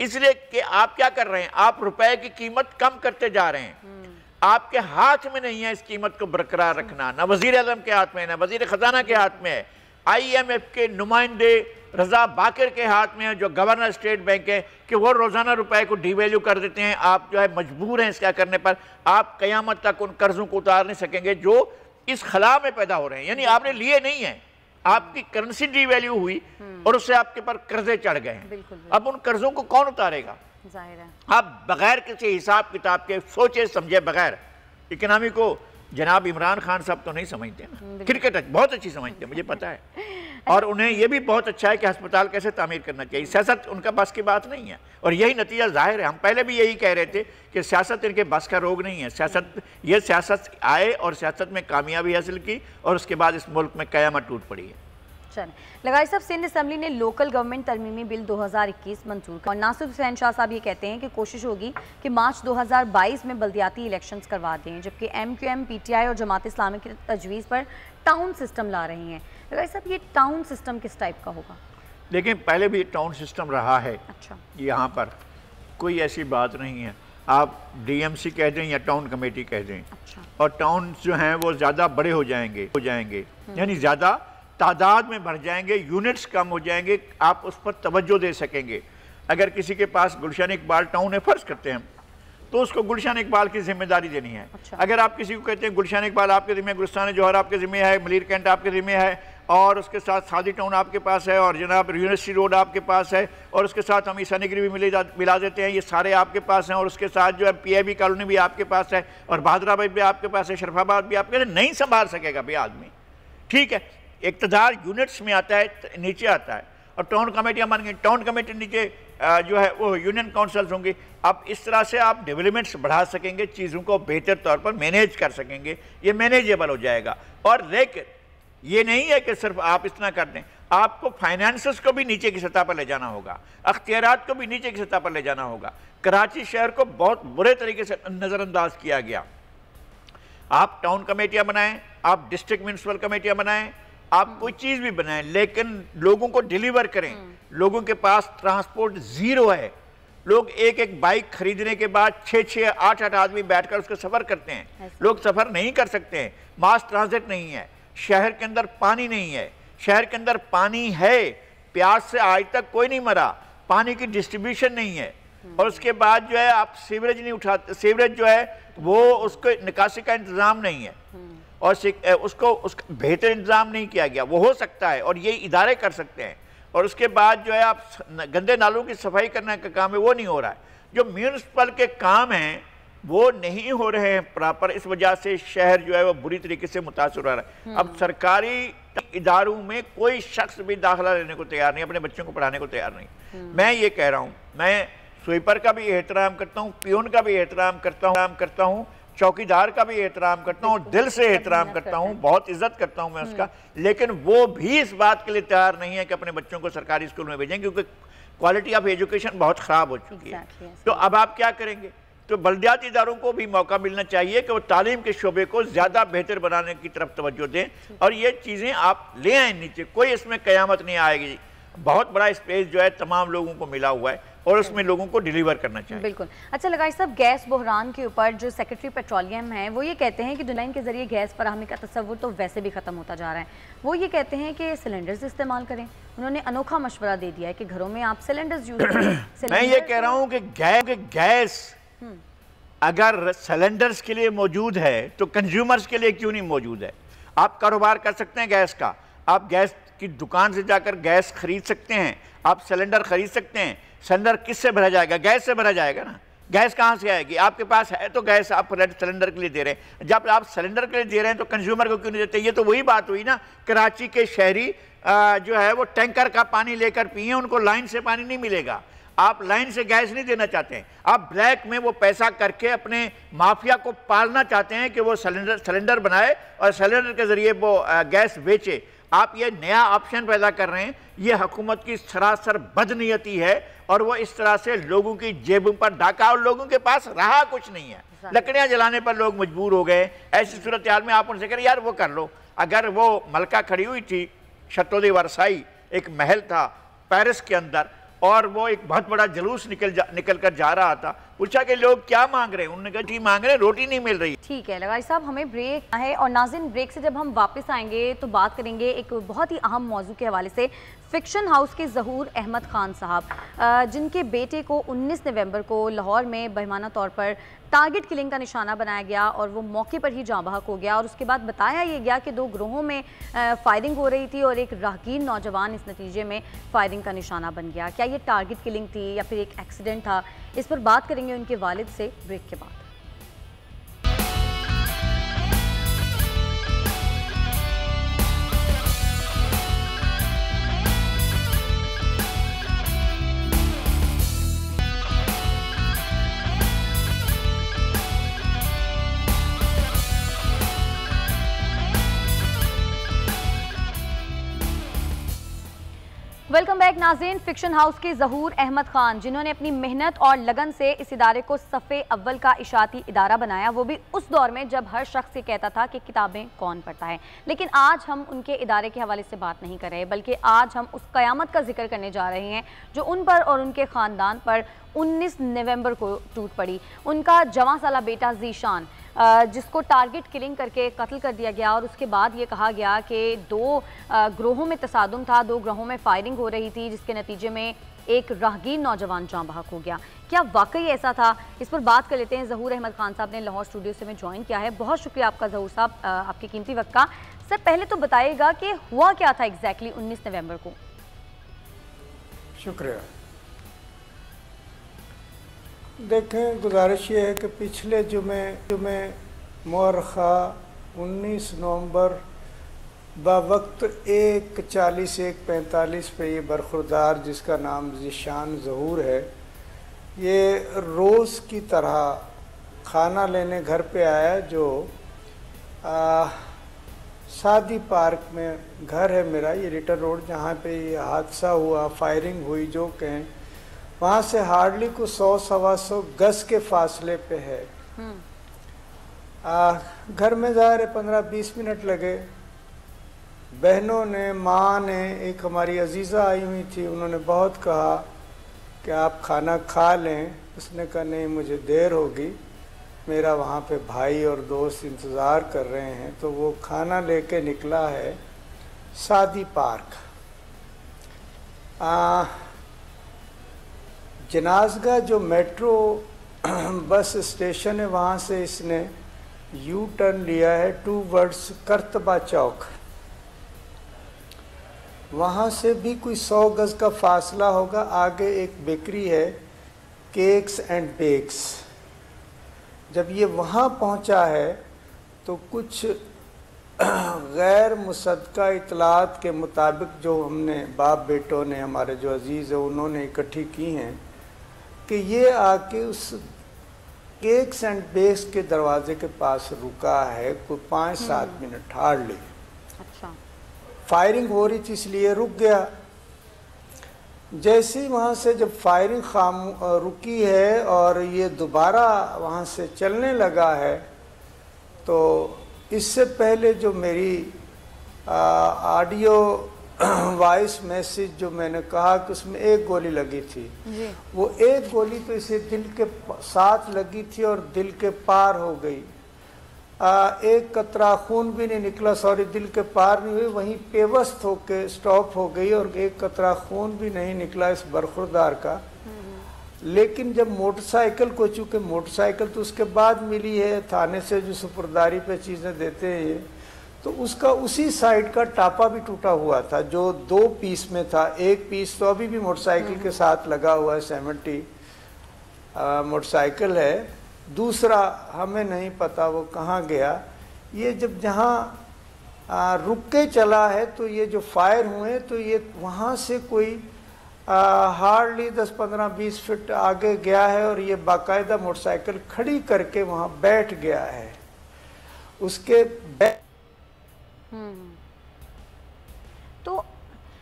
इसलिए कि आप क्या कर रहे हैं, आप रुपए की कीमत कम करते जा रहे हैं। आपके हाथ में नहीं है इस कीमत को बरकरार रखना, ना वजीर आज़म के हाथ में है, ना वजीर खजाना के हाथ में है। IMF के नुमाइंदे रजा बाकर के हाथ में है, जो गवर्नर स्टेट बैंक है, कि वो रोजाना रुपए को डिवैल्यू कर देते हैं। आप जो है मजबूर हैं इसका करने पर। आप कयामत तक उन कर्जों को उतार नहीं सकेंगे जो इस खला में पैदा हो रहे हैं। यानी आपने लिए नहीं है, आपकी करेंसी डिवैल्यू हुई और उससे आपके पर कर्जे चढ़ गए हैं। अब उन कर्जों को कौन उतारेगा? जाहिर है आप बगैर किसी हिसाब किताब के, सोचे समझे बगैर इकोनॉमी को जनाब इमरान खान साहब तो नहीं समझते ना। क्रिकेट बहुत अच्छी समझते हैं, मुझे पता है, और उन्हें यह भी बहुत अच्छा है कि अस्पताल कैसे तामीर करना चाहिए। सियासत उनका बस की बात नहीं है और यही नतीजा जाहिर है। हम पहले भी यही कह रहे थे कि सियासत इनके बस का रोग नहीं है। सियासत आए और सियासत में कामयाबी हासिल की और उसके बाद इस मुल्क में कयामत टूट पड़ी है। चलें, लगाई साहब, सिंध असम्बली ने लोकल गवर्नमेंट तरमीमी बिल 2021 मंजूर किया और नासिर हुसैन शाह साहब ये कहते हैं कि कोशिश होगी कि मार्च 2022 में बल्दियाती इलेक्शंस करवा दें, जबकि MQM, PTI और जमात इस्लामी की तजवीज़ पर टाउन सिस्टम ला रही हैं। लगाई साहब, ये टाउन सिस्टम किस टाइप का होगा? लेकिन पहले भी टाउन सिस्टम रहा है। अच्छा, यहाँ पर कोई ऐसी बात नहीं है। आप DMC कह दें या टाउन कमेटी कह दें। अच्छा। और टाउन जो हैं वो ज़्यादा बड़े हो जाएंगे यानी ज़्यादा तादाद में बढ़ जाएंगे, यूनिट्स कम हो जाएंगे, आप उस पर तवज्जो दे सकेंगे। अगर किसी के पास गुलशन इकबाल टाउन है, फर्ज करते हैं तो उसको गुलशन इकबाल की जिम्मेदारी देनी है। अच्छा। अगर आप किसी को कहते हैं गुलशन इकबाल आपके ज़िम्मे, गुलस्तान जौहर आपके ज़िम्मे है, मलीर कैंट आपके ज़िम्मे है, और उसके साथ सादी टाउन आपके पास है, और जनाब यूनिवर्सिटी रोड आपके पास है, और उसके साथ हम ईसा नगरी भी मिला देते हैं, ये सारे आपके पास हैं, और उसके साथ जो है PIB कॉलोनी भी आपके पास है, और बहादुराबाद भी आपके पास है, शरफाबाद भी आपके। नहीं संभाल सकेगा भाई आदमी, ठीक है। इक़्तिदार यूनिट्स में आता है, नीचे आता है, और टाउन कमेटियाँ बन गई। टाउन कमेटी नीचे जो है वो यूनियन काउंसिल्स होंगी। अब इस तरह से आप डेवलपमेंट्स बढ़ा सकेंगे, चीज़ों को बेहतर तौर पर मैनेज कर सकेंगे, ये मैनेजेबल हो जाएगा। और लेकिन ये नहीं है कि सिर्फ आप इतना कर दें, आपको फाइनेंसेस को भी नीचे की सतह पर ले जाना होगा, अख्तियारात को भी नीचे की सतह पर ले जाना होगा। कराची शहर को बहुत बुरे तरीके से नज़रअंदाज किया गया। आप टाउन कमेटियाँ बनाएं, आप डिस्ट्रिक्ट म्यूनिसिपल कमेटियां बनाएं, आप कोई चीज भी बनाएं, लेकिन लोगों को डिलीवर करें। लोगों के पास ट्रांसपोर्ट जीरो है। लोग एक एक बाइक खरीदने के बाद 6-6, 8-8 आदमी बैठकर उसका सफर करते हैं। लोग सफर नहीं कर सकते हैं, मास ट्रांजिट नहीं है। शहर के अंदर पानी नहीं है, शहर के अंदर पानी है, प्यास से आज तक कोई नहीं मरा, पानी की डिस्ट्रीब्यूशन नहीं है। और उसके बाद जो है आप सीवरेज नहीं उठाते, सीवरेज जो है वो उसको निकासी का इंतजाम नहीं है और उसका बेहतर इंतजाम नहीं किया गया। वो हो सकता है और ये इदारे कर सकते हैं। और उसके बाद जो है आप गंदे नालों की सफाई करने का काम है, वो नहीं हो रहा है। जो म्यूनिसिपल के काम हैं वो नहीं हो रहे हैं प्रॉपर, इस वजह से शहर जो है वो बुरी तरीके से मुतासर हो रहा है। अब सरकारी इदारों में कोई शख्स भी दाखिला लेने को तैयार नहीं, अपने बच्चों को पढ़ाने को तैयार नहीं। मैं ये कह रहा हूँ, मैं स्वीपर का भी एहतराम करता हूँ, पियोन का भी एहतराम करता हूँ, चौकीदार का भी एहतराम करता हूँ, दिल से एहतराम करता हूँ, बहुत इज्जत करता हूँ मैं उसका, लेकिन वो भी इस बात के लिए तैयार नहीं है कि अपने बच्चों को सरकारी स्कूल में भेजें, क्योंकि क्वालिटी ऑफ एजुकेशन बहुत ख़राब हो चुकी है। तो अब आप क्या करेंगे? तो बल्दियाती इदारों को भी मौका मिलना चाहिए कि वो तालीम के शोबे को ज़्यादा बेहतर बनाने की तरफ तवज्जो दें और ये चीज़ें आप ले आए नीचे। कोई इसमें क़यामत नहीं आएगी। बहुत बड़ा स्पेस जो है तमाम लोगों को मिला हुआ है और उसमें लोगों को डिलीवर करना चाहिए। बिल्कुल। अच्छा लगाई साहब, गैस बहरान के ऊपर जो सेक्रेटरी पेट्रोलियम है वो ये कहते हैं कि दुल्हन के जरिए गैस फराहमी का तस्वुर तो वैसे भी खत्म होता जा रहा है। वो ये कहते हैं कि सिलेंडर्स इस्तेमाल करें। उन्होंने अनोखा मशवरा दे दिया है कि घरों में आप सिलेंडर्स यूज करें। मैं ये कह रहा हूँ कि गैस अगर सिलेंडर्स के लिए मौजूद है तो कंज्यूमर्स के लिए क्यों नहीं मौजूद है? आप कारोबार कर सकते हैं गैस का, आप गैस की दुकान से जाकर गैस खरीद सकते हैं, आप सिलेंडर खरीद सकते हैं। सिलेंडर किससे भरा जाएगा? गैस से भरा जाएगा ना। गैस कहाँ से आएगी? आपके पास है तो गैस आप सिलेंडर के लिए दे रहे हैं। जब आप सिलेंडर के लिए दे रहे हैं तो कंज्यूमर को क्यों नहीं देते? ये तो वही बात हुई ना, कराची के शहरी जो है वो टैंकर का पानी लेकर पिए, उनको लाइन से पानी नहीं मिलेगा। आप लाइन से गैस नहीं देना चाहते हैं, आप ब्लैक में वो पैसा करके अपने माफिया को पालना चाहते हैं कि वो सिलेंडर बनाए और सिलेंडर के जरिए वो गैस बेचे। आप ये नया ऑप्शन पैदा कर रहे हैं। ये हुकूमत की सरासर बदनीयती है और वो इस तरह से लोगों की जेबों पर डाका, और लोगों के पास रहा कुछ नहीं है, लकड़ियां जलाने पर लोग मजबूर हो गए। ऐसी सूरत हाल में आप उनसे करें यार वो कर लो। अगर वो मलका खड़ी हुई थी, शतो दे वर्साई एक महल था पेरिस के अंदर, और वो एक बहुत बड़ा जुलूस निकल कर जा रहा था, पूछा कि लोग क्या मांग रहे हैं? उन्होंने कहा ठीक मांग रहे हैं, रोटी नहीं मिल रही। ठीक है लगाई साहब, हमें ब्रेक है और नाज़रीन ब्रेक से जब हम वापस आएंगे तो बात करेंगे एक बहुत ही अहम मौजू के हवाले से। फिक्शन हाउस के ज़हूर अहमद खान साहब, जिनके बेटे को 19 नवंबर को लाहौर में बेईमाना तौर पर टारगेट किलिंग का निशाना बनाया गया और वो मौके पर ही जाँ बहक हो गया। और उसके बाद बताया ये गया कि 2 ग्रोहों में फायरिंग हो रही थी और एक राहगीर नौजवान इस नतीजे में फायरिंग का निशाना बन गया। क्या ये टारगेट किलिंग थी या फिर एक एक्सीडेंट था? इस पर बात करेंगे उनके वालिद से ब्रेक के बाद। वेलकम बैक नाज़रीन। फिक्शन हाउस के ज़हूर अहमद खान, जिन्होंने अपनी मेहनत और लगन से इस इदारे को सफ़े अव्वल का इशाती इदारा बनाया, वो भी उस दौर में जब हर शख्स ये कहता था कि किताबें कौन पढ़ता है। लेकिन आज हम उनके इदारे के हवाले से बात नहीं कर रहे, बल्कि आज हम उस क़यामत का जिक्र करने जा रहे हैं जो उन पर और उनके ख़ानदान पर 19 नवंबर को टूट पड़ी। उनका जवां साला बेटा ज़ीशान, जिसको टारगेट किलिंग करके कत्ल कर दिया गया और उसके बाद ये कहा गया कि 2 ग्रोहों में तसादुम था, 2 ग्रोहों में फायरिंग हो रही थी, जिसके नतीजे में एक राहगीर नौजवान जाँ बहक हो गया। क्या वाकई ऐसा था? इस पर बात कर लेते हैं। ज़हूर अहमद खान साहब ने लाहौर स्टूडियो से हमें ज्वाइन किया है। बहुत शुक्रिया आपका ज़हूर साहब, आपके कीमती वक्त का। सर पहले तो बताइएगा कि हुआ क्या था एग्जैक्टली 19 नवंबर को? शुक्रिया। देखें, गुजारिश ये है कि पिछले जुमे मुअर्रखा 19 नवंबर बावक्त 1:40 1:45 पे ये बरखुरदार, जिसका नाम ज़ीशान ज़हूर है, ये रोज़ की तरह खाना लेने घर पे आया, जो सादी पार्क में घर है मेरा, ये रिटर रोड, जहाँ पे ये हादसा हुआ, फायरिंग हुई जो कहें, वहाँ से हार्डली कुछ 100-125 गज के फासले पे है। घर में ज़ाहिर है 15-20 मिनट लगे। बहनों ने, माँ ने, एक हमारी अजीज़ा आई हुई थी, उन्होंने बहुत कहा कि आप खाना खा लें। उसने कहा नहीं मुझे देर होगी, मेरा वहाँ पे भाई और दोस्त इंतज़ार कर रहे हैं। तो वो खाना लेके निकला है सादी पार्क। जनाज़गाह जो मेट्रो बस स्टेशन है वहाँ से इसने यू टर्न लिया है टूवर्ड्स करतबा चौक। वहाँ से भी कोई 100 गज़ का फासला होगा। आगे एक बेकरी है, केक्स एंड बेक्स। जब ये वहाँ पहुँचा है तो कुछ गैर मुसद्दक़ा इतलात के मुताबिक जो हमने बाप बेटों ने, हमारे जो अजीज़ है उन्होंने इकट्ठी की हैं कि ये आके उस केक्स एंड बेक्स के दरवाजे के पास रुका है कोई 5-7 मिनट हार्डली। अच्छा। फायरिंग हो रही थी इसलिए रुक गया। जैसे ही वहाँ से जब फायरिंग रुकी है और ये दोबारा वहाँ से चलने लगा है, तो इससे पहले जो मेरी ऑडियो वॉइस मैसेज जो मैंने कहा कि उसमें एक गोली लगी थी, वो एक गोली तो इसे दिल के साथ लगी थी और दिल के पार हो गई। एक कतरा खून भी नहीं निकला, सॉरी दिल के पार नहीं हुई, वहीं पेवस्त होके स्टॉप हो गई और एक कतरा खून भी नहीं निकला इस बरखुरदार का। लेकिन जब मोटरसाइकिल को, चूँकि मोटरसाइकिल तो उसके बाद मिली है, थाने से जो सुपुर्दारी पे चीज़ें देते हैं ये, तो उसका उसी साइड का टापा भी टूटा हुआ था जो 2 पीस में था। एक पीस तो अभी भी मोटरसाइकिल के साथ लगा हुआ है, 70 मोटरसाइकिल है, दूसरा हमें नहीं पता वो कहाँ गया। ये जब जहाँ रुक के चला है तो ये जो फायर हुए तो ये वहाँ से कोई हार्डली 10-15-20 फीट आगे गया है और ये बाकायदा मोटरसाइकिल खड़ी करके वहाँ बैठ गया है। उसके तो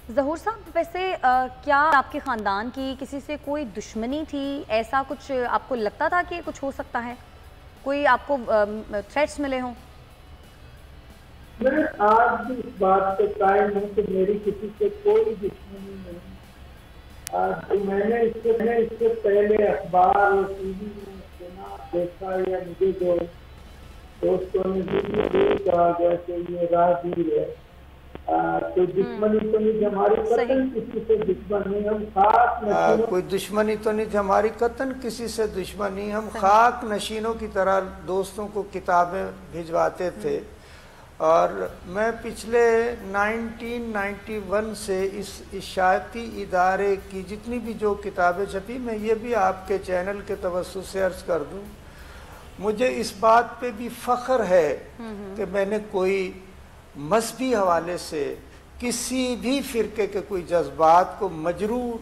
ज़हूर साहब, वैसे क्या आपके ख़ानदान की किसी से कोई दुश्मनी थी? ऐसा कुछ आपको लगता था कि कुछ हो सकता है? कोई आपको थ्रेट्स मिले हों? मैं आज भी इस बात पे कायम हूँ कि मेरी किसी से कोई दुश्मनी नहीं। तो मैंने इससे पहले अखबार और टीवी में सुना, देखा, या मुझे जो दोस्तों ने वीडियो देखा जैसे ये राहगीर है, तो दुश्मनी तो नहीं हमारी, कतन किसी से दुश्मनी, हम खाक कोई दुश्मनी तो नहीं थी हमारी, कतन किसी से दुश्मनी। हम खाक नशीनों की तरह दोस्तों को किताबें भिजवाते थे। और मैं पिछले 1991 से इस इशाअती इदारे की जितनी भी जो किताबें छपी, मैं ये भी आपके चैनल के तवज्जुह से अर्ज़ कर दूं, मुझे इस बात पे भी फ़ख्र है कि मैंने कोई मज़हबी हवाले से किसी भी फ़िरके के कोई जज्बात को मजरूर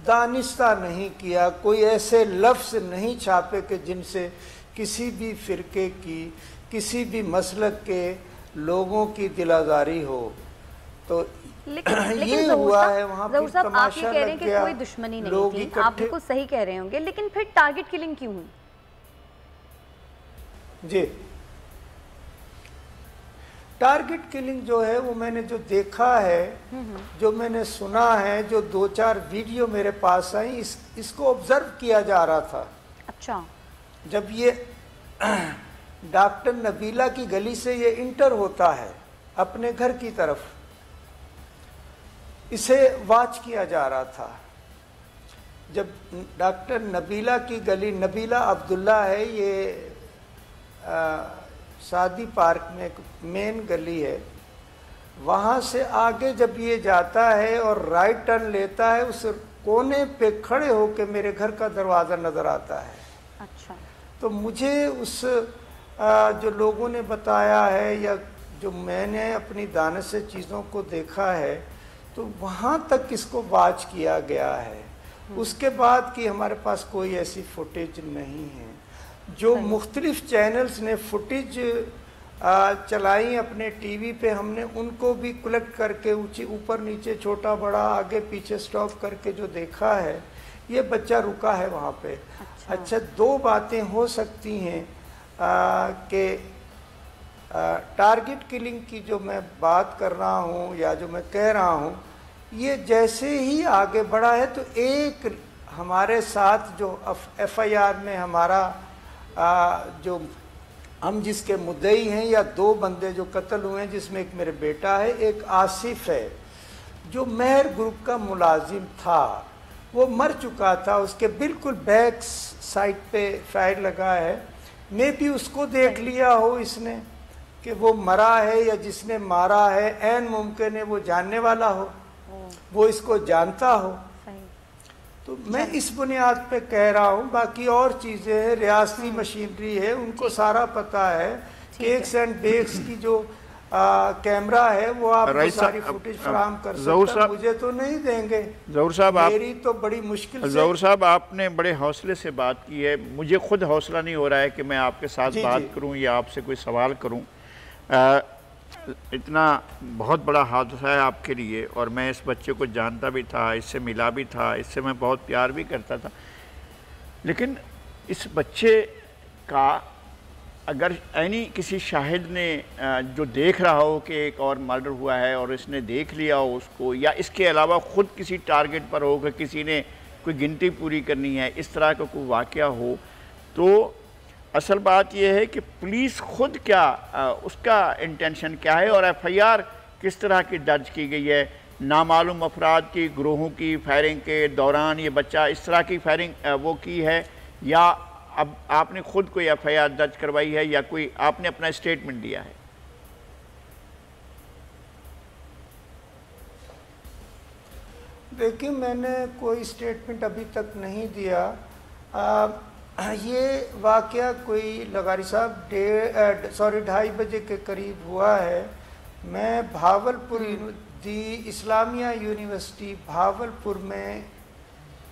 दानिस्ता नहीं किया, कोई ऐसे लफ्ज़ नहीं छापे कि जिनसे किसी भी फ़िरके की, किसी भी मसलक के लोगों की दिलाजारी हो। तो लेकिन ये हुआ है वहाँ पे। साहब, आप ये कह रहे हैं कि कोई दुश्मनी नहीं थी, आप बिल्कुल सही कह रहे होंगे, लेकिन फिर टारगेट किलिंग क्यों हुई? जी, टारगेट किलिंग जो है वो मैंने जो देखा है, जो मैंने सुना है, जो 2-4 वीडियो मेरे पास आई, इसको ऑब्जर्व किया जा रहा था। अच्छा। जब ये डॉक्टर नबीला की गली से ये इंटर होता है अपने घर की तरफ, इसे वॉच किया जा रहा था। जब डॉक्टर नबीला की गली, नबीला अब्दुल्ला है ये, सादी पार्क में एक मेन गली है, वहाँ से आगे जब ये जाता है और राइट टर्न लेता है, उस कोने पे खड़े होकर मेरे घर का दरवाज़ा नज़र आता है। अच्छा। तो मुझे उस जो लोगों ने बताया है या जो मैंने अपनी दानिश से चीज़ों को देखा है, तो वहाँ तक इसको वॉच किया गया है। उसके बाद की हमारे पास कोई ऐसी फुटेज नहीं है। जो मुख्तलिफ चैनल्स ने फुटेज चलाई अपने टीवी पे, हमने उनको भी कलेक्ट करके ऊपर नीचे, छोटा बड़ा, आगे पीछे स्टॉप करके जो देखा है, ये बच्चा रुका है वहाँ पे। अच्छा, 2 बातें हो सकती हैं। कि टारगेट किलिंग की जो मैं बात कर रहा हूँ या जो मैं कह रहा हूँ, ये जैसे ही आगे बढ़ा है तो एक हमारे साथ जो FIR में हमारा जो हम जिसके मुद्दई हैं या 2 बंदे जो कत्ल हुए हैं, जिसमें एक मेरे बेटा है, एक आसिफ है जो मेहर ग्रुप का मुलाजिम था, वो मर चुका था, उसके बिल्कुल बैक साइड पे फायर लगा है। मैं भी उसको देख लिया हो इसने कि वो मरा है या जिसने मारा है, ऐन मुमकिन है वो जानने वाला हो, वो इसको जानता हो। तो मैं इस बुनियाद पे कह रहा हूँ, बाकी और चीज़ें हैं, रियासती मशीनरी है, उनको सारा पता है। केक्स एंड बेक्स की जो कैमरा है वो आप सारी फुटेज फराहम कर सकते हैं, मुझे तो नहीं देंगे। ज़हूर साहब, मेरी तो बड़ी मुश्किल से। ज़हूर साहब, आपने बड़े हौसले से बात की है, मुझे खुद हौसला नहीं हो रहा है कि मैं आपके साथ बात करूं या आपसे कोई सवाल करूं। इतना बहुत बड़ा हादसा है आपके लिए, और मैं इस बच्चे को जानता भी था, इससे मिला भी था, इससे मैं बहुत प्यार भी करता था। लेकिन इस बच्चे का अगर यानी किसी शाहिद ने जो देख रहा हो कि एक और मर्डर हुआ है और इसने देख लिया हो उसको, या इसके अलावा ख़ुद किसी टारगेट पर हो कि किसी ने कोई गिनती पूरी करनी है, इस तरह का कोई वाक़या हो, तो असल बात यह है कि पुलिस खुद क्या उसका इंटेंशन क्या है और FIR किस तरह की दर्ज की गई है। नामालूम अफराद की ग्रोहों की फायरिंग के दौरान ये बच्चा इस तरह की फायरिंग वो की है, या अब आपने खुद कोई FIR दर्ज करवाई है या कोई आपने अपना स्टेटमेंट दिया है? देखिए, मैंने कोई स्टेटमेंट अभी तक नहीं दिया। ये वाक़या कोई लगारी साहब 2:30 बजे के करीब हुआ है। मैं भावलपुर दी इस्लामिया यूनिवर्सिटी भावलपुर में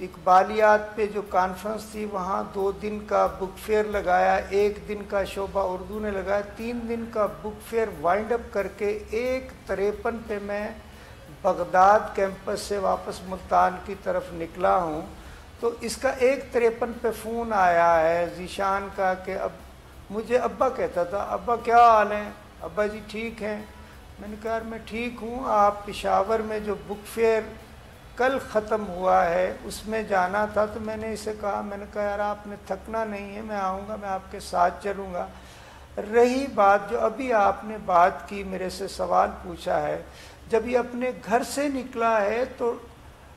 इकबालियात पे जो कॉन्फ्रेंस थी, वहाँ 2 दिन का बुक फेयर लगाया, 1 दिन का शोबा उर्दू ने लगाया, 3 दिन का बुक फेयर वाइंड अप करके 1:53 पे मैं बगदाद कैंपस से वापस मुल्तान की तरफ निकला हूँ। तो इसका 1:53 पे फ़ोन आया है जीशान का कि अब मुझे अब्बा कहता था, अब्बा क्या हाल है? अब्बा जी ठीक हैं। मैंने कहा मैं ठीक हूँ, आप पेशावर में जो बुक फेयर कल ख़त्म हुआ है उसमें जाना था। तो मैंने इसे कहा, मैंने कहा यार आपने थकना नहीं है, मैं आऊँगा, मैं आपके साथ चलूँगा। रही बात जो अभी आपने बात की, मेरे से सवाल पूछा है, जब ये अपने घर से निकला है तो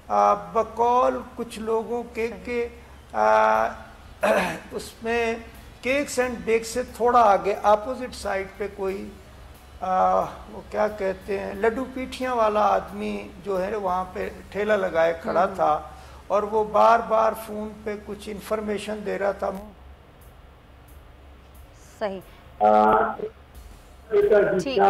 बकौल कुछ लोगों के उसमें केक्स एंड बेक्स से थोड़ा आगे अपोजिट साइड पे कोई वो क्या कहते हैं लड्डू पीठियाँ वाला आदमी जो है वहाँ पे ठेला लगाए खड़ा था, और वो बार बार फ़ोन पे कुछ इन्फॉर्मेशन दे रहा था। सही, ठीक।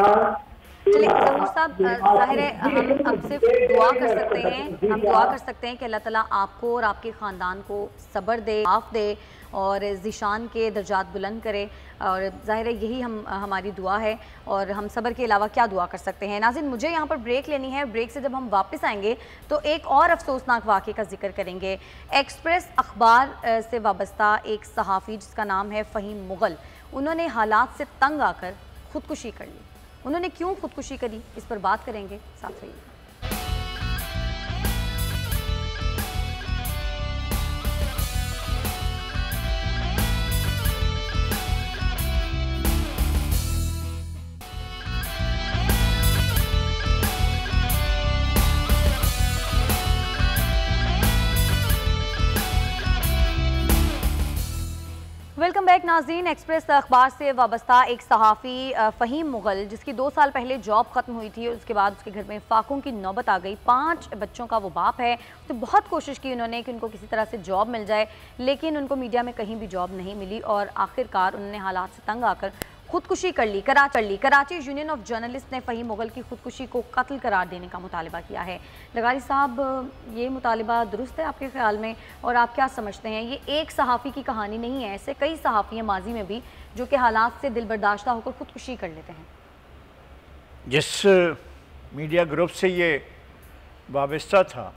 चलिए ज़हूर साहब, ज़ाहिर है हम अब सिर्फ दुआ कर सकते हैं, हम दुआ कर सकते हैं कि अल्लाह ताला आपको और आपके ख़ानदान को सब्र दे, आफ़ दे और ज़ीशान के दर्जात बुलंद करे। और ज़ाहिर है यही हमारी दुआ है, और हम सब्र के अलावा क्या दुआ कर सकते हैं। नाज़रीन, मुझे यहाँ पर ब्रेक लेनी है। ब्रेक से जब हम वापस आएंगे तो एक और अफसोसनाक वाक़े का जिक्र करेंगे। एक्सप्रेस अखबार से वाबस्ता एक सहाफ़ी जिसका नाम है फ़हीम मुग़ल, उन्होंने हालात से तंग आकर ख़ुदकुशी कर ली। उन्होंने क्यों खुदकुशी करी, इस पर बात करेंगे, साथ रहिए। वेलकम बैक नाज़रीन। एक्सप्रेस अखबार से वाबस्ता एक सहाफ़ी फ़हीम मुग़ल, जिसकी 2 साल पहले जॉब ख़त्म हुई थी, उसके बाद उसके घर में फाकों की नौबत आ गई। 5 बच्चों का वो बाप है। तो बहुत कोशिश की उन्होंने कि उनको किसी तरह से जॉब मिल जाए, लेकिन उनको मीडिया में कहीं भी जॉब नहीं मिली और आखिरकार उन्होंने हालात से तंग आकर खुदकुशी कर ली। कराची यूनियन ऑफ जर्नलिस्ट ने फ़हीम मुग़ल की खुदकुशी को कत्ल करार देने का मुतालिबा किया है। लगारी साहब, ये मुतालिबा दुरुस्त है आपके ख्याल में, और आप क्या समझते हैं? ये एक सहाफ़ी की कहानी नहीं है, ऐसे कई सहाफ़ी हैं माजी में भी जो कि हालात से दिल बर्दाश्ता होकर खुदकुशी कर लेते हैं। जिस मीडिया ग्रुप से ये वाबस्ता था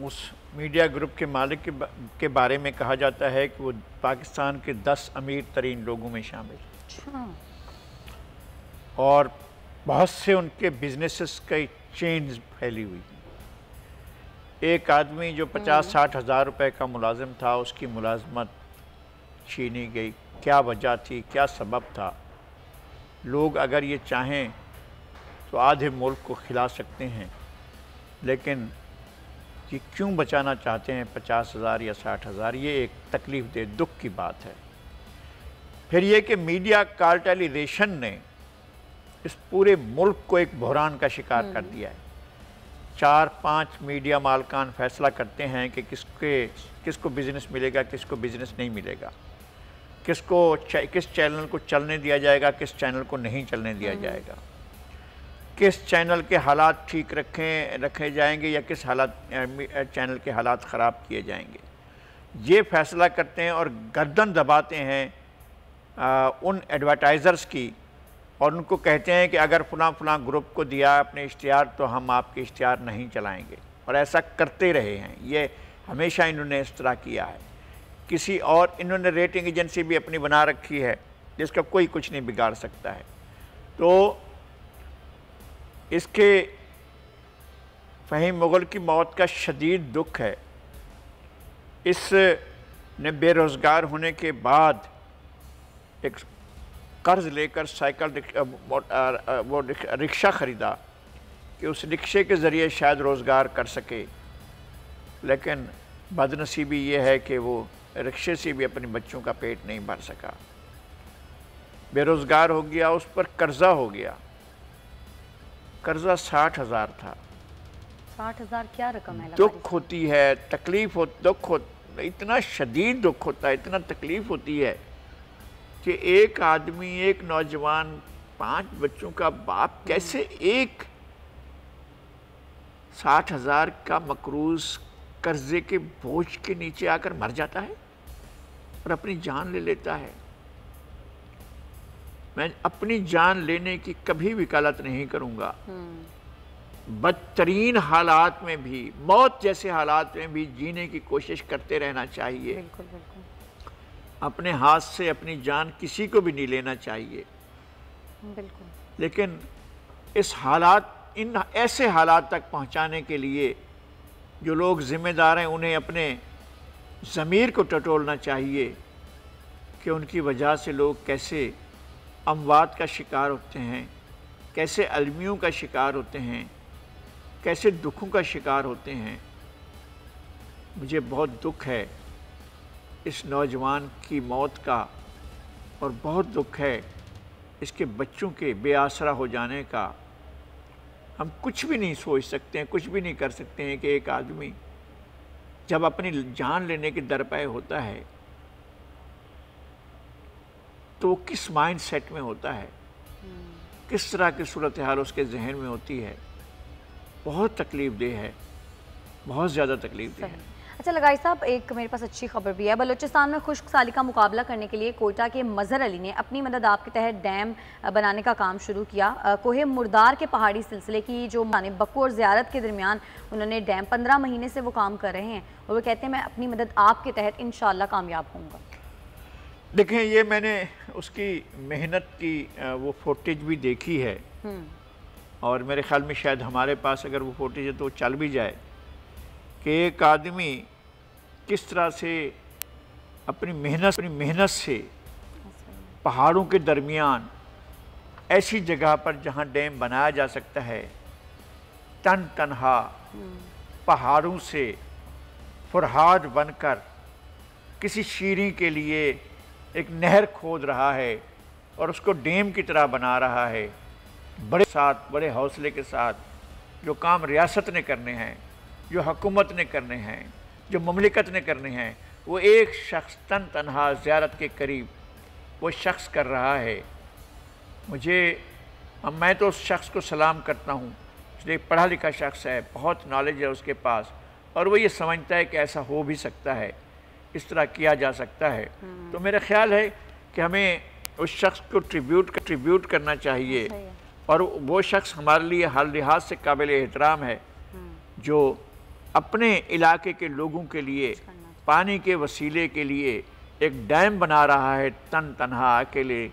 उस मीडिया ग्रुप के मालिक के बारे में कहा जाता है कि वो पाकिस्तान के 10 अमीर तरीन लोगों में शामिल है और बहुत से उनके बिजनेसेस की चेन्स फैली हुई। एक आदमी जो 50-60 हज़ार रुपये का मुलाजिम था, उसकी मुलाजमत छीनी गई। क्या वजह थी, क्या सबब था? लोग अगर ये चाहें तो आधे मुल्क को खिला सकते हैं, लेकिन ये क्यों बचाना चाहते हैं 50,000 या 60,000? ये एक तकलीफ़ दे दुख की बात है। फिर ये कि मीडिया कार्टेलाइजेशन ने इस पूरे मुल्क को एक बहरान का शिकार कर दिया है। 4-5 मीडिया मालकान फैसला करते हैं कि किसको बिज़नेस मिलेगा, किसको बिज़नेस नहीं मिलेगा, किस चैनल को चलने दिया जाएगा, किस चैनल को नहीं चलने दिया जाएगा, किस चैनल के हालात ठीक रखे जाएंगे या किस चैनल के हालात ख़राब किए जाएंगे। ये फैसला करते हैं और गर्दन दबाते हैं उन एडवर्टाइज़र्स की और उनको कहते हैं कि अगर फ़लाँ ग्रुप को दिया अपने इश्तिहार तो हम आपके इश्तिहार नहीं चलाएंगे, और ऐसा करते रहे हैं। ये हमेशा इन्होंने इस तरह किया है। किसी और इन्होंने रेटिंग एजेंसी भी अपनी बना रखी है जिसका कोई कुछ नहीं बिगाड़ सकता है। तो इसके फ़हीम मुग़ल की मौत का शदीद दुख है। इस ने बेरोज़गार होने के बाद एक कर्ज़ लेकर वो रिक्शा ख़रीदा कि उस रिक्शे के ज़रिए शायद रोज़गार कर सके, लेकिन बदनसीबी ये है कि वो रिक्शे से भी अपने बच्चों का पेट नहीं भर सका। बेरोज़गार हो गया, उस पर कर्ज़ा हो गया। कर्ज़ा 60,000 था। 60,000 क्या रकम है? दुख होती है, तकलीफ़ हो, दुख हो, इतना शदीद दुख होता है, इतना तकलीफ़ होती है कि एक आदमी, एक नौजवान, 5 बच्चों का बाप कैसे एक 60,000 का मकरूज़ कर्ज़े के बोझ के नीचे आकर मर जाता है और अपनी जान ले लेता है। मैं अपनी जान लेने की कभी वकालत नहीं करूँगा। बदतरीन हालात में भी, मौत जैसे हालात में भी जीने की कोशिश करते रहना चाहिए। बिल्कुल बिल्कुल। अपने हाथ से अपनी जान किसी को भी नहीं लेना चाहिए। बिल्कुल। लेकिन इन ऐसे हालात तक पहुंचाने के लिए जो लोग ज़िम्मेदार हैं, उन्हें अपने ज़मीर को टटोलना चाहिए कि उनकी वजह से लोग कैसे अमवात का शिकार होते हैं, कैसे अलमियों का शिकार होते हैं, कैसे दुखों का शिकार होते हैं। मुझे बहुत दुख है इस नौजवान की मौत का, और बहुत दुख है इसके बच्चों के बेआसरा हो जाने का। हम कुछ भी नहीं सोच सकते हैं, कुछ भी नहीं कर सकते हैं कि एक आदमी जब अपनी जान लेने के दरपे होता है तो वो किस माइंड सेट में होता है, किस तरह की सूरत हाल उसके जहन में होती है। बहुत तकलीफ़ देह है, बहुत ज़्यादा तकलीफ़ देह है। अच्छा लगाई साहब, एक मेरे पास अच्छी खबर भी है। बलूचिस्तान में खुश्क साली का मुकाबला करने के लिए कोयटा के मज़हर अली ने अपनी मदद आपके तहत डैम बनाने का काम शुरू किया। कोहे मुर्दार के पहाड़ी सिलसिले की जो बक्कू और ज़ियारत के दरमियान उन्होंने डैम 15 महीने से वो काम कर रहे हैं और वो कहते हैं मैं अपनी मदद आपके तहत इंशाअल्लाह कामयाब होऊंगा। देखें, ये मैंने उसकी मेहनत की वो फुटेज भी देखी है और मेरे ख्याल में शायद हमारे पास अगर वो फुटेज है तो चल भी जाए कि एक आदमी किस तरह से अपनी मेहनत से पहाड़ों के दरमियान ऐसी जगह पर जहाँ डैम बनाया जा सकता है, तनहा पहाड़ों से फुरहाद बनकर किसी शीरी के लिए एक नहर खोद रहा है और उसको डैम की तरह बना रहा है। बड़े हौसले के साथ जो काम रियासत ने करने हैं, जो हुकूमत ने करने हैं, जो ममलिकत ने करने हैं, वो एक शख्स तनहा ज़ियारत के करीब वो शख्स कर रहा है। मैं तो उस शख्स को सलाम करता हूँ। इसलिए पढ़ा लिखा शख्स है, बहुत नॉलेज है उसके पास और वो ये समझता है कि ऐसा हो भी सकता है, इस तरह किया जा सकता है। तो मेरा ख्याल है कि हमें उस शख्स को ट्रिब्यूट करना चाहिए और वो शख्स हमारे लिए हर लिहाज से काबिल एहतराम है जो अपने इलाके के लोगों के लिए पानी के वसीले के लिए एक डैम बना रहा है, तन्हा अकेले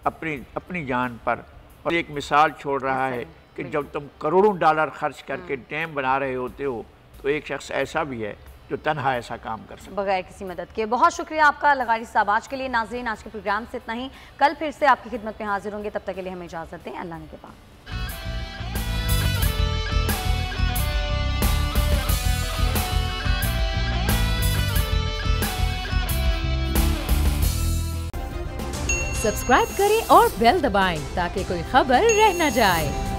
अपनी जान पर, और एक मिसाल छोड़ रहा है कि जब तुम करोड़ों डॉलर खर्च करके डैम बना रहे होते हो तो एक शख्स ऐसा भी है जो तन्हा ऐसा काम कर सकता है बगैर किसी मदद के। बहुत शुक्रिया आपका लगारी साहब आज के लिए। नाज़रीन, आज के प्रोग्राम से इतना ही, कल फिर से आपकी खिदमत में हाजिर होंगे, तब तक के लिए हमें इजाज़त दें। अल्लाह के पास। सब्सक्राइब करें और बेल दबाएं ताकि कोई खबर रह न जाए।